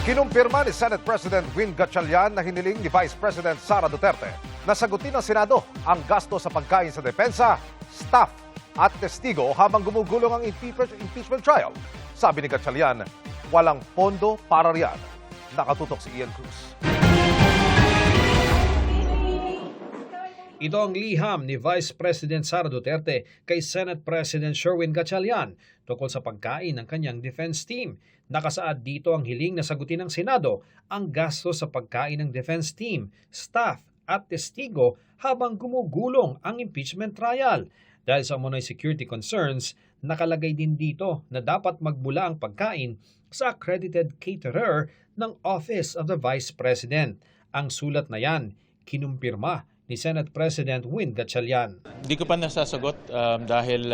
Kinumpirma ni Senate President Win Gatchalian na hiniling ni Vice President Sara Duterte na sagutin ng Senado ang gasto sa pagkain sa depensa, staff at testigo habang gumugulong ang impeachment trial. Sabi ni Gatchalian, walang pondo para riyan. Nakatutok si Ian Cruz. Ito ang liham ni Vice President Sara Duterte kay Senate President Sherwin Gatchalian tungkol sa pagkain ng kanyang defense team. Nakasaad dito ang hiling na sagutin ng Senado ang gasto sa pagkain ng defense team, staff at testigo habang gumugulong ang impeachment trial. Dahil sa umunoy security concerns, nakalagay din dito na dapat magbula ang pagkain sa accredited caterer ng Office of the Vice President. Ang sulat na yan, kinumpirma ni Senate President Win Gatchalian. Hindi ko pa nasasagot dahil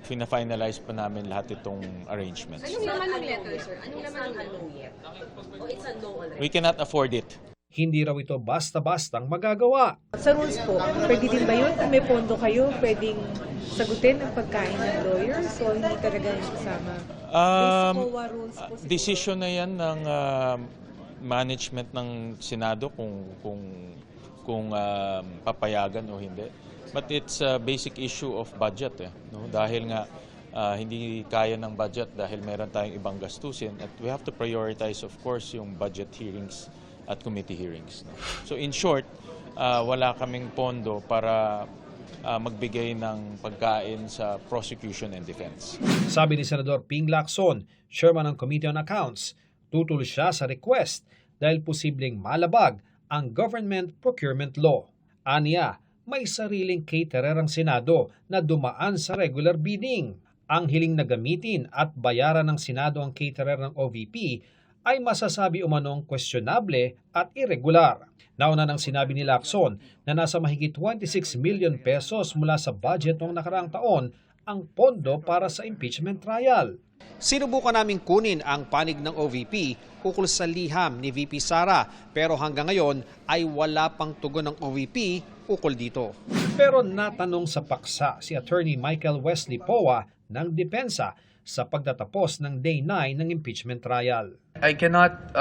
fina-finalize pa namin lahat itong arrangements. Anong laman ng letter, sir? Anong laman ng letter? O it's a no already? We cannot afford it. Hindi raw ito basta-bastang magagawa. Sa rules po, pwede din ba yun? Kung may pondo kayo, pwedeng sagutin ang pagkain ng lawyers o hindi talaga yung kasama? Basic COA rules po siguro. Decision na yan ng management ng Senado kung papayagan o hindi. But it's a basic issue of budget. No? Dahil nga hindi kaya ng budget dahil meron tayong ibang gastusin at we have to prioritize of course yung budget hearings at committee hearings. No? So in short, wala kaming pondo para magbigay ng pagkain sa prosecution and defense. Sabi ni Senador Ping Lacson, chairman ng Committee on Accounts, tutul siya sa request dahil posibleng malabag ang government procurement law. Aniya, may sariling caterer ang Senado na dumaan sa regular bidding. Ang hiling na gamitin at bayaran ng Senado ang caterer ng OVP ay masasabi umanong questionable at irregular. Nauna nang sinabi ni Lacson na nasa mahigit 26 million pesos mula sa budget noong nakaraang taon ang pondo para sa impeachment trial. Sinubukan naming kunin ang panig ng OVP ukol sa liham ni VP Sara pero hanggang ngayon ay wala pang tugon ng OVP ukol dito. Pero natanong sa paksa si Attorney Michael Wesley Poa ng Depensa sa pagtatapos ng Day 9 ng impeachment trial. I cannot,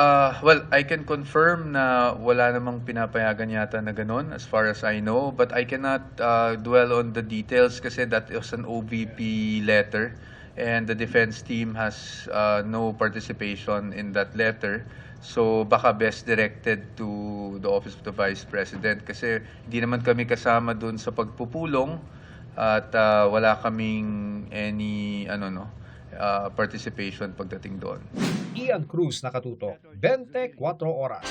I can confirm na wala namang pinapayagan yata na ganun as far as I know, but I cannot dwell on the details kasi that was an OVP letter and the defense team has no participation in that letter. So baka best directed to the Office of the Vice President kasi hindi naman kami kasama dun sa pagpupulong at wala kaming any participation pagdating doon. Ian Cruz, Nakatutok, 24 Oras.